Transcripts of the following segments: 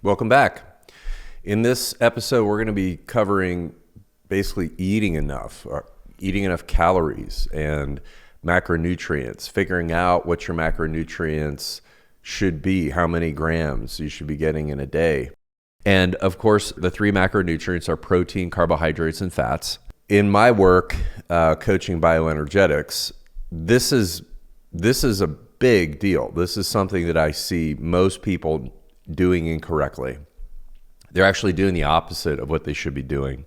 Welcome back. In this episode, we're going to be covering basically eating enough calories and macronutrients, figuring out what your macronutrients should be, how many grams you should be getting in a day. And of course, the three macronutrients are protein, carbohydrates, and fats. In my work, coaching bioenergetics, this is a big deal. This is something that I see most people doing incorrectly. They're actually doing the opposite of what they should be doing.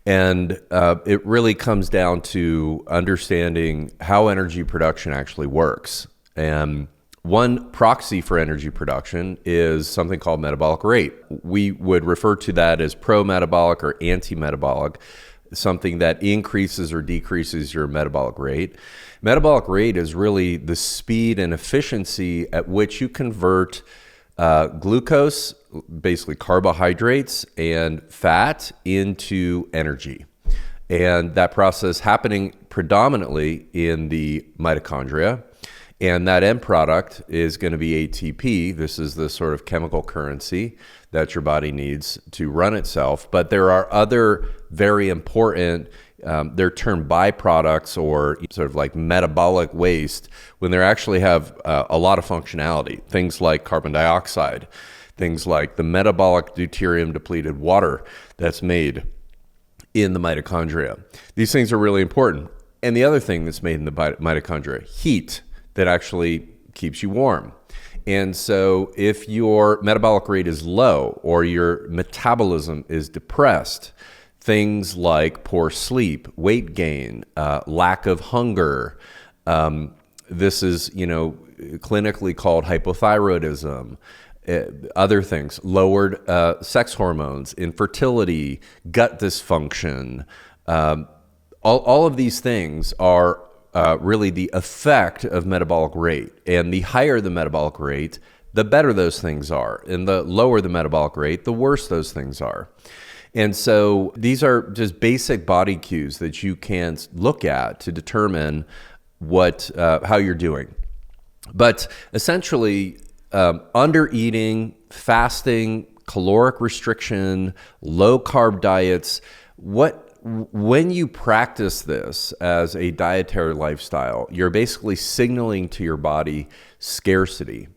And it really comes down to understanding how energy production actually works. And one proxy for energy production is something called metabolic rate. We would refer to that as pro-metabolic or anti-metabolic, something that increases or decreases your metabolic rate. Metabolic rate is really the speed and efficiency at which you convert glucose, basically carbohydrates, and fat into energy. And that process happening predominantly in the mitochondria. And that end product is going to be ATP. This is the sort of chemical currency that your body needs to run itself. But there are other very important, they're termed byproducts or sort of like metabolic waste when they actually have a lot of functionality. Things like carbon dioxide, things like the metabolic deuterium depleted water that's made in the mitochondria. These things are really important. And the other thing that's made in the mitochondria, heat that actually keeps you warm. And so if your metabolic rate is low or your metabolism is depressed, things like poor sleep, weight gain, lack of hunger, this is, clinically called hypothyroidism, other things, lowered sex hormones, infertility, gut dysfunction, all of these things are really the effect of metabolic rate. And the higher the metabolic rate, the better those things are. And the lower the metabolic rate, the worse those things are. And so these are just basic body cues that you can look at to determine how you're doing. But essentially, under eating, fasting, caloric restriction, low carb diets, when you practice this as a dietary lifestyle, you're basically signaling to your body scarcity.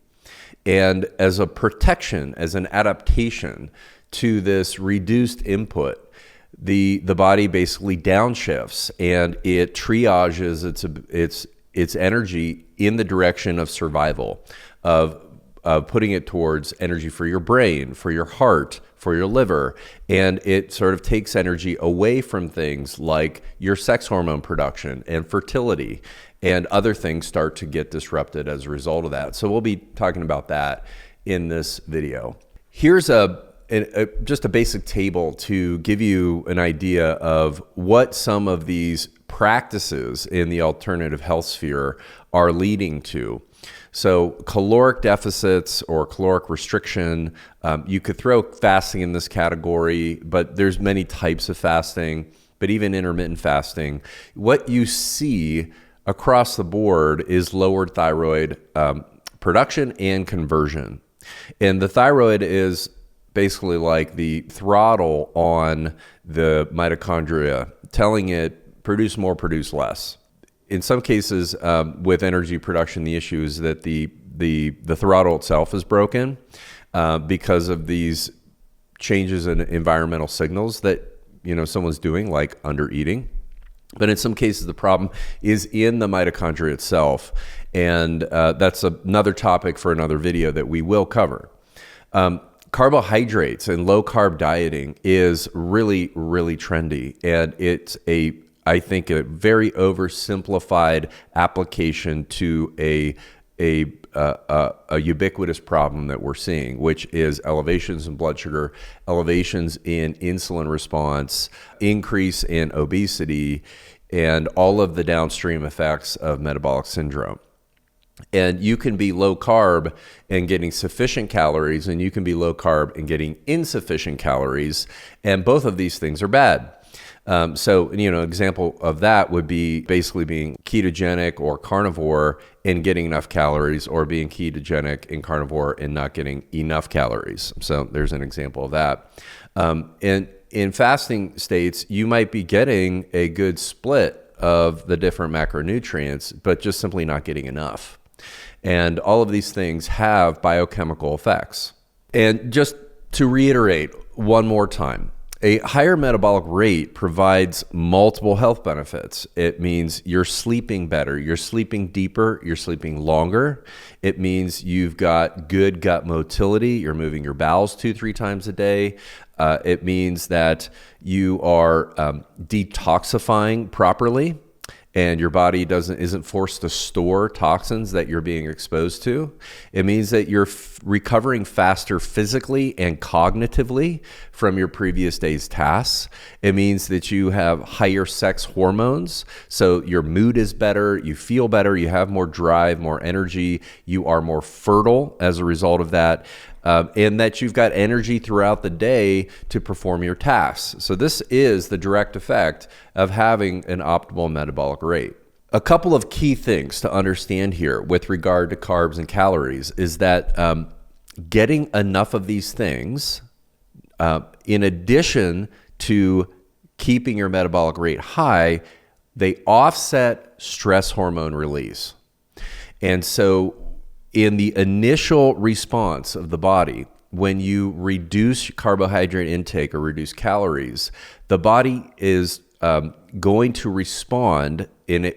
And as a protection, as an adaptation to this reduced input, the body basically downshifts and it triages its energy in the direction of survival, of putting it towards energy for your brain, for your heart, for your liver, and it sort of takes energy away from things like your sex hormone production and fertility, and other things start to get disrupted as a result of that. So we'll be talking about that in this video. Here's just a basic table to give you an idea of what some of these practices in the alternative health sphere are leading to. So caloric deficits or caloric restriction, you could throw fasting in this category, but there's many types of fasting, but even intermittent fasting. What you see across the board is lowered thyroid production and conversion. And the thyroid is basically like the throttle on the mitochondria, telling it produce more, produce less. In some cases, with energy production, the issue is that the throttle itself is broken because of these changes in environmental signals that someone's doing, like under eating. But in some cases, the problem is in the mitochondria itself, and that's another topic for another video that we will cover. Carbohydrates and low carb dieting is really, really trendy, and it's I think a very oversimplified application to a ubiquitous problem that we're seeing, which is elevations in blood sugar, elevations in insulin response, increase in obesity, and all of the downstream effects of metabolic syndrome. And you can be low carb and getting sufficient calories, and you can be low carb and getting insufficient calories, and both of these things are bad. An example of that would be basically being ketogenic or carnivore and getting enough calories, or being ketogenic and carnivore and not getting enough calories. So there's an example of that. And in fasting states, you might be getting a good split of the different macronutrients, but just simply not getting enough. And all of these things have biochemical effects. And just to reiterate one more time, a higher metabolic rate provides multiple health benefits. It means you're sleeping better, you're sleeping deeper, you're sleeping longer. It means you've got good gut motility, you're moving your bowels 2-3 times a day. It means that you are detoxifying properly, and your body isn't forced to store toxins that you're being exposed to. It means that you're recovering faster physically and cognitively from your previous day's tasks. It means that you have higher sex hormones, so your mood is better, you feel better, you have more drive, more energy, you are more fertile as a result of that. And that you've got energy throughout the day to perform your tasks. So this is the direct effect of having an optimal metabolic rate. A couple of key things to understand here with regard to carbs and calories is that getting enough of these things, in addition to keeping your metabolic rate high, they offset stress hormone release. And so in the initial response of the body, when you reduce carbohydrate intake or reduce calories, the body is going to respond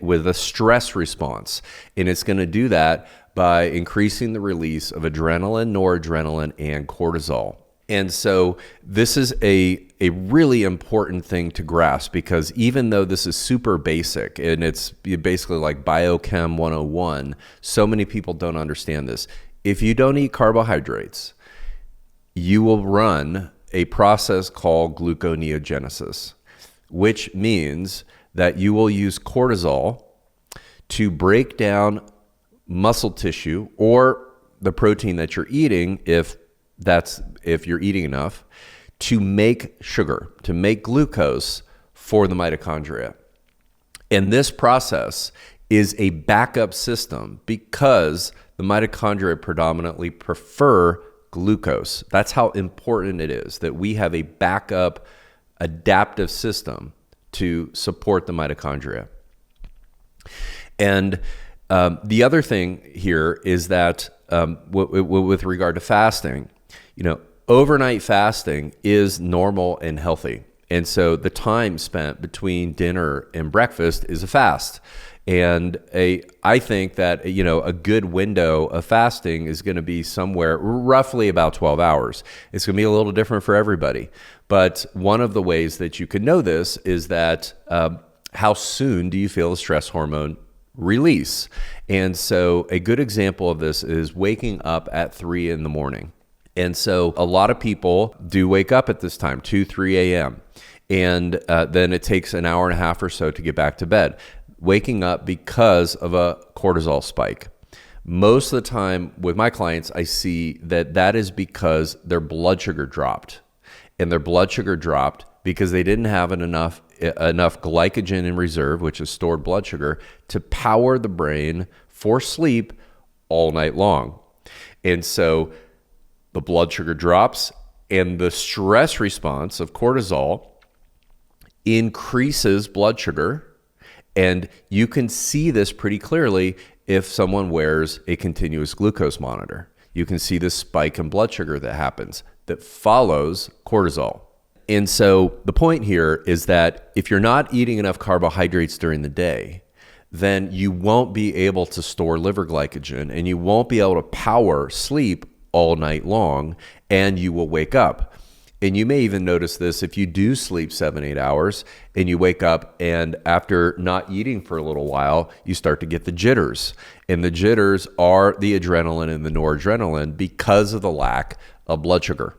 with a stress response. And it's going to do that by increasing the release of adrenaline, noradrenaline, and cortisol. And so this is a really important thing to grasp, because even though this is super basic and it's basically like biochem 101, so many people don't understand this. If you don't eat carbohydrates, you will run a process called gluconeogenesis, which means that you will use cortisol to break down muscle tissue or the protein that you're eating, if you're eating enough, to make sugar, to make glucose for the mitochondria. And this process is a backup system because the mitochondria predominantly prefer glucose. That's how important it is that we have a backup adaptive system to support the mitochondria. And the other thing here is that with regard to fasting, overnight fasting is normal and healthy. And so the time spent between dinner and breakfast is a fast. And I think that, a good window of fasting is going to be somewhere roughly about 12 hours. It's going to be a little different for everybody. But one of the ways that you can know this is that how soon do you feel the stress hormone release? And so a good example of this is waking up at 3 in the morning. And so a lot of people do wake up at this time, 2-3 a.m. And then it takes an hour and a half or so to get back to bed, waking up because of a cortisol spike. Most of the time with my clients, I see that is because their blood sugar dropped. And their blood sugar dropped because they didn't have enough glycogen in reserve, which is stored blood sugar, to power the brain for sleep all night long. And so the blood sugar drops, and the stress response of cortisol increases blood sugar. And you can see this pretty clearly if someone wears a continuous glucose monitor. You can see this spike in blood sugar that happens that follows cortisol. And so the point here is that if you're not eating enough carbohydrates during the day, then you won't be able to store liver glycogen, and you won't be able to power sleep all night long, and you will wake up. And you may even notice this if you do sleep 7-8 hours and you wake up, and after not eating for a little while, you start to get the jitters. And the jitters are the adrenaline and the noradrenaline because of the lack of blood sugar.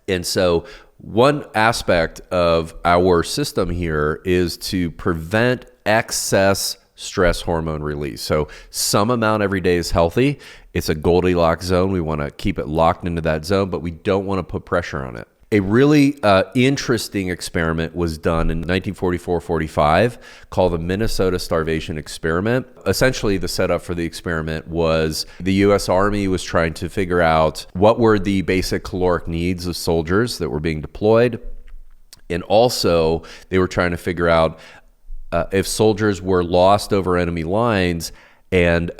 And so one aspect of our system here is to prevent excess stress hormone release. So some amount every day is healthy. It's a Goldilocks zone. We want to keep it locked into that zone, but we don't want to put pressure on it. A really interesting experiment was done in 1944-45 called the Minnesota Starvation Experiment. Essentially, the setup for the experiment was the U.S. Army was trying to figure out what were the basic caloric needs of soldiers that were being deployed. And also, they were trying to figure out if soldiers were lost over enemy lines and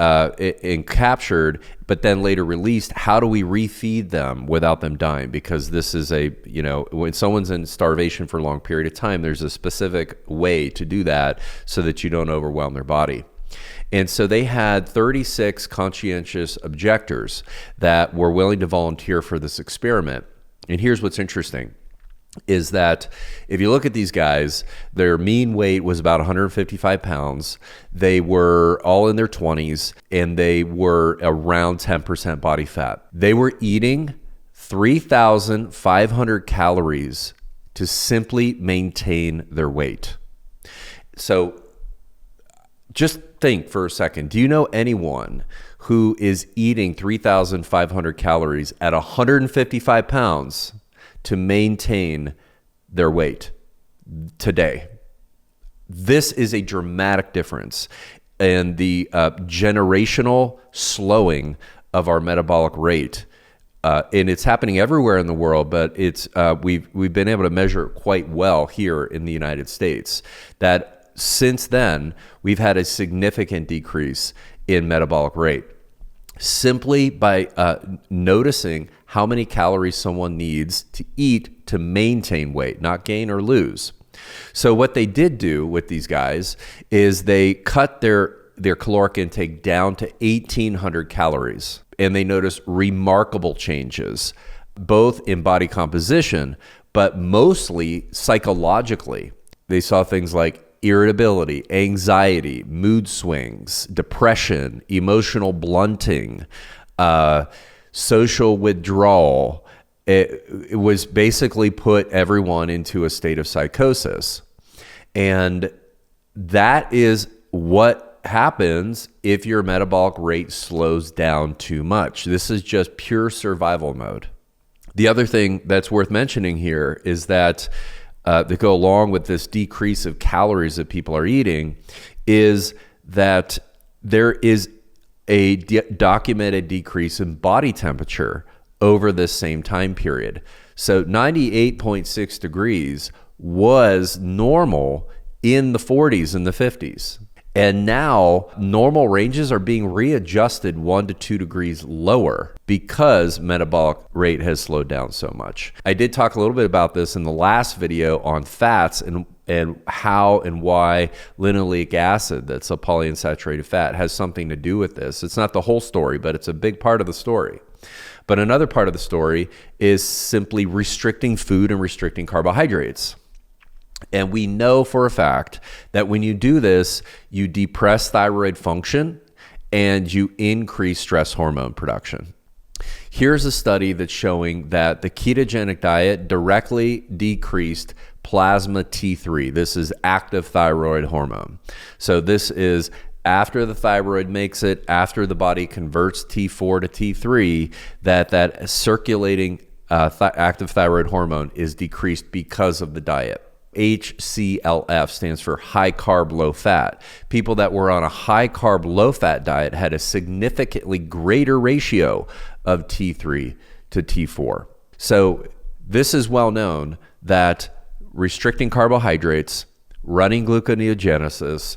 captured, but then later released, how do we refeed them without them dying? Because this is when someone's in starvation for a long period of time, there's a specific way to do that so that you don't overwhelm their body. And so they had 36 conscientious objectors that were willing to volunteer for this experiment. And here's what's interesting. Is that if you look at these guys, their mean weight was about 155 pounds. They were all in their 20s, and they were around 10% body fat. They were eating 3,500 calories to simply maintain their weight. So just think for a second. Do you know anyone who is eating 3,500 calories at 155 pounds to maintain their weight today? This is a dramatic difference in the generational slowing of our metabolic rate. And it's happening everywhere in the world, but it's we've been able to measure it quite well here in the United States, that since then we've had a significant decrease in metabolic rate, simply by noticing how many calories someone needs to eat to maintain weight, not gain or lose. So what they did do with these guys is they cut their caloric intake down to 1,800 calories, and they noticed remarkable changes, both in body composition, but mostly psychologically. They saw things like irritability, anxiety, mood swings, depression, emotional blunting, social withdrawal. It was basically put everyone into a state of psychosis. And that is what happens if your metabolic rate slows down too much. This is just pure survival mode. The other thing that's worth mentioning here is that that go along with this decrease of calories that people are eating is that there is a documented decrease in body temperature over this same time period. So 98.6 degrees was normal in the 40s and the 50s. And now normal ranges are being readjusted 1 to 2 degrees lower because metabolic rate has slowed down so much. I did talk a little bit about this in the last video on fats and how and why linoleic acid, that's a polyunsaturated fat, has something to do with this. It's not the whole story, but it's a big part of the story. But another part of the story is simply restricting food and restricting carbohydrates. And we know for a fact that when you do this, you depress thyroid function and you increase stress hormone production. Here's a study that's showing that the ketogenic diet directly decreased plasma T3. This is active thyroid hormone. So this is after the thyroid makes it, after the body converts T4 to T3, that circulating active thyroid hormone is decreased because of the diet. HCLF stands for high carb, low fat. People that were on a high carb, low fat diet had a significantly greater ratio of T3 to T4. So this is well known that restricting carbohydrates, running gluconeogenesis,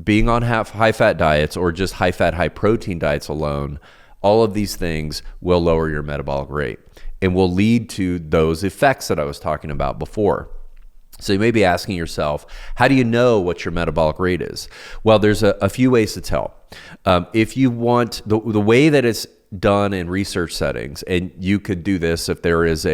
being on high fat diets or just high fat, high protein diets alone, all of these things will lower your metabolic rate and will lead to those effects that I was talking about before. So you may be asking yourself, how do you know what your metabolic rate is? Well, there's a few ways to tell. If you want, the way that it's done in research settings, and you could do this if there is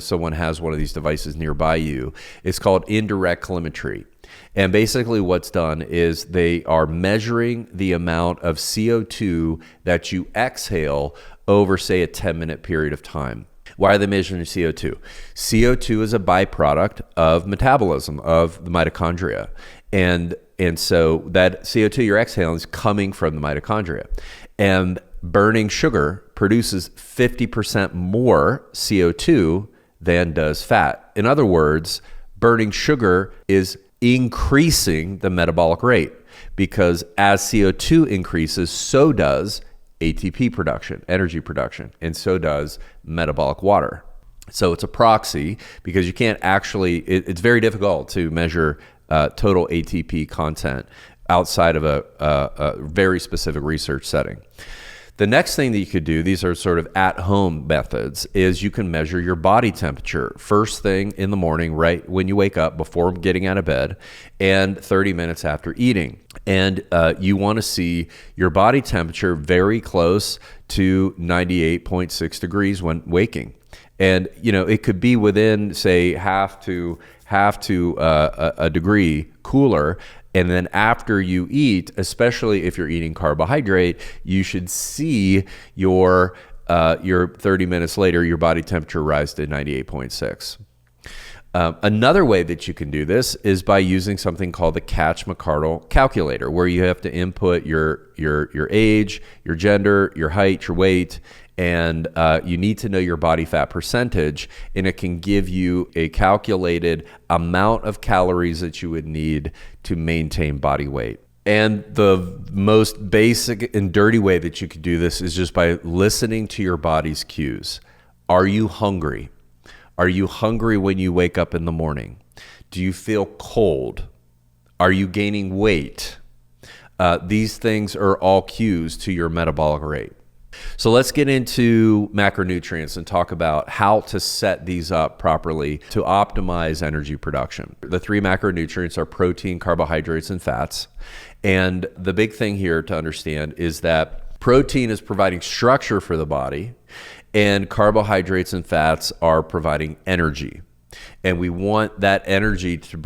someone has one of these devices nearby you, it's called indirect telemetry. And basically what's done is they are measuring the amount of CO2 that you exhale over, say, a 10-minute period of time. Why are they measuring CO2? CO2 is a byproduct of metabolism of the mitochondria. And so that CO2 you're exhaling is coming from the mitochondria. And burning sugar produces 50% more CO2 than does fat. In other words, burning sugar is increasing the metabolic rate, because as CO2 increases, so does ATP production, energy production, and so does metabolic water. So it's a proxy, because you can't actually, it's very difficult to measure total ATP content outside of a very specific research setting. The next thing that you could do, these are sort of at-home methods, is you can measure your body temperature first thing in the morning, right when you wake up, before getting out of bed, and 30 minutes after eating. And you want to see your body temperature very close to 98.6 degrees when waking. And, you know, it could be within, say, half to a degree cooler. And then after you eat, especially if you're eating carbohydrate, you should see your 30 minutes later, your body temperature rise to 98.6. Another way that you can do this is by using something called the Catch-McCardle calculator, where you have to input your age, your gender, your height, your weight, and you need to know your body fat percentage, and it can give you a calculated amount of calories that you would need to maintain body weight. And the most basic and dirty way that you could do this is just by listening to your body's cues. Are you hungry? Are you hungry when you wake up in the morning? Do you feel cold? Are you gaining weight? These things are all cues to your metabolic rate. So let's get into macronutrients and talk about how to set these up properly to optimize energy production. The three macronutrients are protein, carbohydrates, and fats. And the big thing here to understand is that protein is providing structure for the body, and carbohydrates and fats are providing energy. And we want that energy to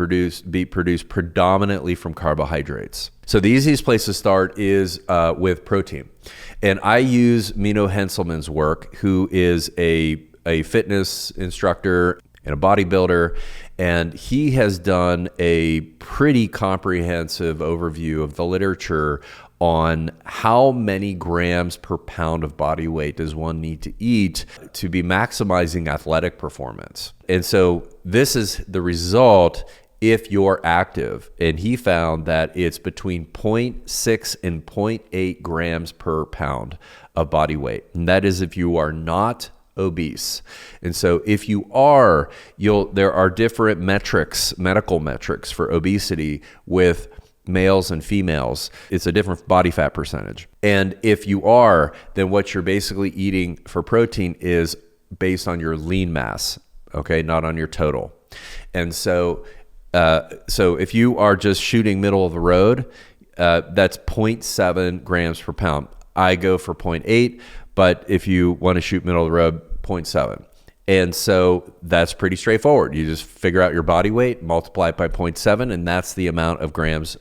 be produced predominantly from carbohydrates. So the easiest place to start is with protein. And I use Mino Henselman's work, who is a fitness instructor and a bodybuilder. And he has done a pretty comprehensive overview of the literature on how many grams per pound of body weight does one need to eat to be maximizing athletic performance. And so this is the result if you're active. And he found that it's between 0.6 and 0.8 grams per pound of body weight. And that is if you are not obese. And so if you are, there are different metrics, medical metrics for obesity with males and females. It's a different body fat percentage. And if you are, then what you're basically eating for protein is based on your lean mass, okay, not on your total. And so if you are just shooting middle of the road, that's 0.7 grams per pound. I go for 0.8, but if you want to shoot middle of the road, 0.7. And so that's pretty straightforward. You just figure out your body weight, multiply it by 0.7, and that's the amount of grams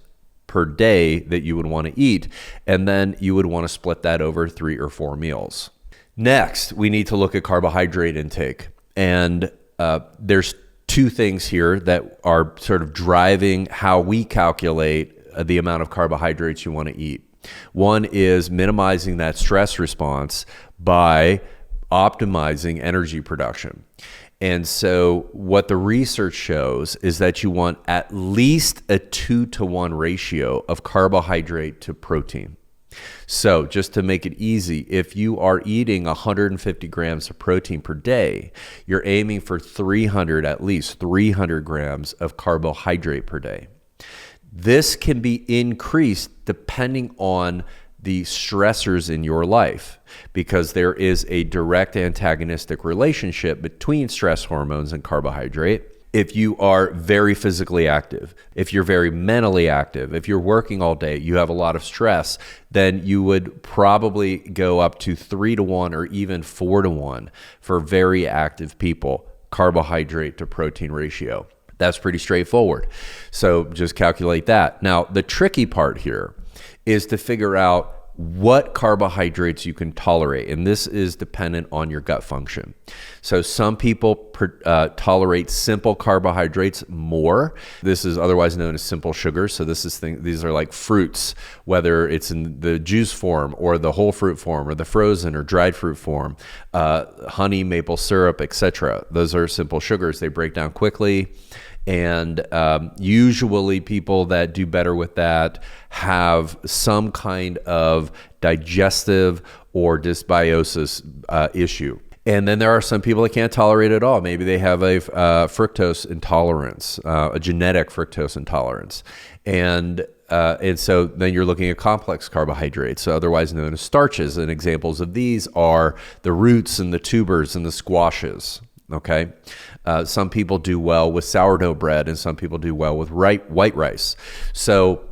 per day that you would want to eat. And then you would want to split that over 3 or 4 meals. Next, we need to look at carbohydrate intake. And there's 2 things here that are sort of driving how we calculate the amount of carbohydrates you want to eat. One is minimizing that stress response by optimizing energy production. And so what the research shows is that you want at least a 2-to-1 ratio of carbohydrate to protein. So just to make it easy, if you are eating 150 grams of protein per day, you're aiming for at least 300 grams of carbohydrate per day. This can be increased depending on the stressors in your life, because there is a direct antagonistic relationship between stress hormones and carbohydrate. If you are very physically active, if you're very mentally active, if you're working all day, you have a lot of stress, then you would probably go up to 3-to-1 or even 4-to-1 for very active people, carbohydrate to protein ratio. That's pretty straightforward. So just calculate that. Now, the tricky part here is to figure out what carbohydrates you can tolerate. And this is dependent on your gut function. So some people tolerate simple carbohydrates more. This is otherwise known as simple sugars. So these are like fruits, whether it's in the juice form or the whole fruit form or the frozen or dried fruit form, honey, maple syrup, etc. Those are simple sugars. They break down quickly. And usually people that do better with that have some kind of digestive or dysbiosis issue. And then there are some people that can't tolerate it at all. Maybe they have a fructose intolerance, a genetic fructose intolerance. And so then you're looking at complex carbohydrates, otherwise known as starches. And examples of these are the roots and the tubers and the squashes. Okay. Some people do well with sourdough bread and some people do well with white rice. So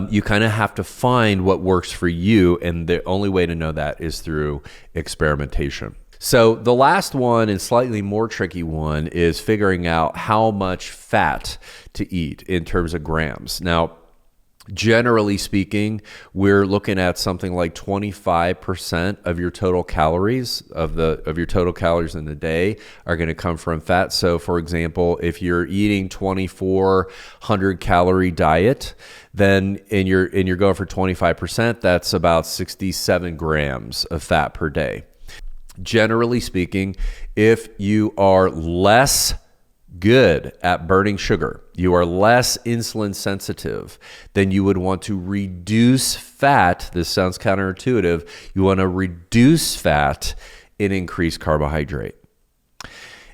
you kind of have to find what works for you. And the only way to know that is through experimentation. So the last one and slightly more tricky one is figuring out how much fat to eat in terms of grams. Now, generally speaking, we're looking at something like 25% of your total calories of your total calories in the day are going to come from fat. So for example, if you're eating 2,400 calorie diet, then and you're going for 25%, that's about 67 grams of fat per day. Generally speaking, if you are less good at burning sugar, you are less insulin sensitive, then you would want to reduce fat. This sounds counterintuitive. You want to reduce fat and increase carbohydrate.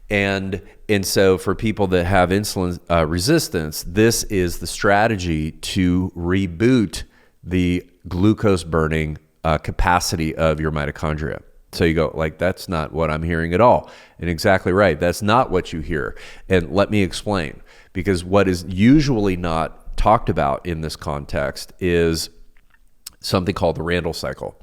And so for people that have insulin resistance, this is the strategy to reboot the glucose burning capacity of your mitochondria. So you go, like, that's not what I'm hearing at all. And exactly right. That's not what you hear. And let me explain, because what is usually not talked about in this context is something called the Randle cycle.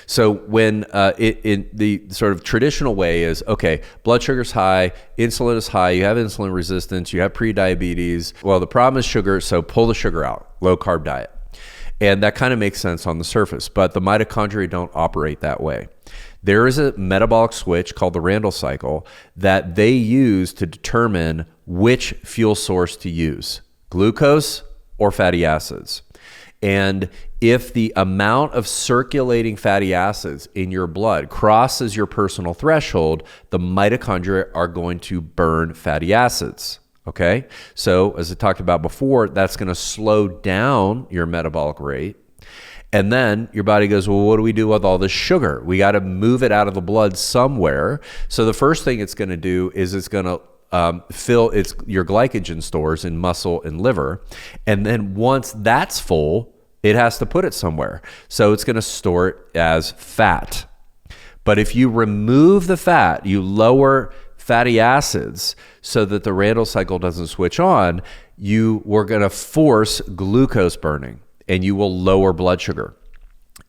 So when in the sort of traditional way is, okay, blood sugar's high, insulin is high, you have insulin resistance, you have prediabetes. Well, the problem is sugar, so pull the sugar out, low carb diet. And that kind of makes sense on the surface, but the mitochondria don't operate that way. There is a metabolic switch called the Randle cycle that they use to determine which fuel source to use, glucose or fatty acids. And if the amount of circulating fatty acids in your blood crosses your personal threshold, the mitochondria are going to burn fatty acids. Okay? So as I talked about before, that's going to slow down your metabolic rate. And then your body goes, well, what do we do with all this sugar? We got to move it out of the blood somewhere. So the first thing it's going to do is it's going to fill your glycogen stores in muscle and liver. And then once that's full, it has to put it somewhere. So it's going to store it as fat. But if you remove the fat, you lower fatty acids so that the Randle cycle doesn't switch on, we're going to force glucose burning. And you will lower blood sugar.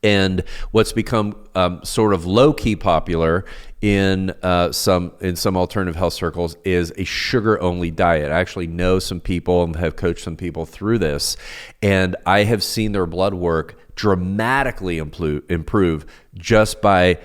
And what's become sort of low-key popular in some alternative health circles is a sugar-only diet. I actually know some people and have coached some people through this, and I have seen their blood work dramatically improve just by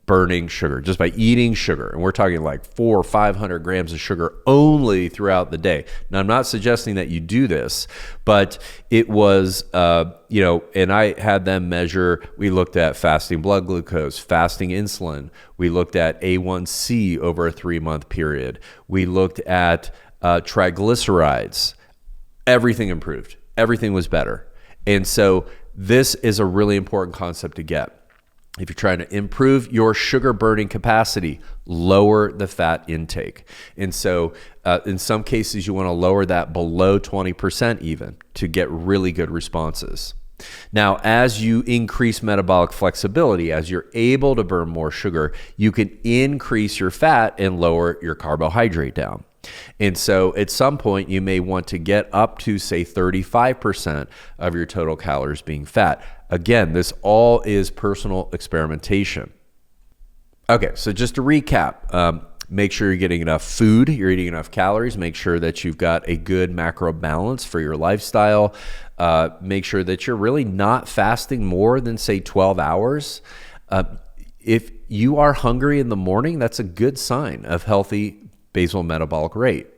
burning sugar, just by eating sugar. And we're talking like 400 or 500 grams of sugar only throughout the day. Now, I'm not suggesting that you do this, but it was, and I had them measure, we looked at fasting blood glucose, fasting insulin. We looked at A1C over a 3-month period. We looked at triglycerides. Everything improved. Everything was better. And so this is a really important concept to get. If you're trying to improve your sugar burning capacity, lower the fat intake. And so in some cases, you want to lower that below 20% even to get really good responses. Now, as you increase metabolic flexibility, as you're able to burn more sugar, you can increase your fat and lower your carbohydrate down. And so at some point, you may want to get up to, say, 35% of your total calories being fat. Again, this all is personal experimentation. Okay, so just to recap, make sure you're getting enough food, you're eating enough calories, make sure that you've got a good macro balance for your lifestyle. Make sure that you're really not fasting more than, say, 12 hours. If you are hungry in the morning, that's a good sign of healthy basal metabolic rate.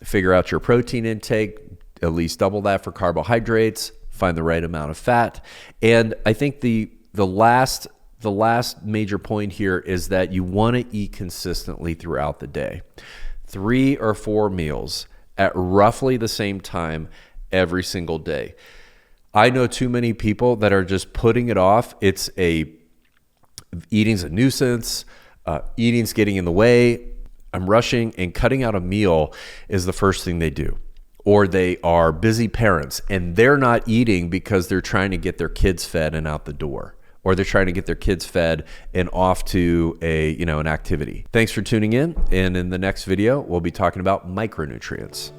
Figure out your protein intake, at least double that for carbohydrates, find the right amount of fat. And I think the last major point here is that you want to eat consistently throughout the day. 3 or 4 meals at roughly the same time every single day. I know too many people that are just putting it off. Eating's a nuisance, eating's getting in the way, I'm rushing, and cutting out a meal is the first thing they do. Or they are busy parents and they're not eating because they're trying to get their kids fed and out the door, or they're trying to get their kids fed and off to an activity. Thanks for tuning in. And in the next video, we'll be talking about micronutrients.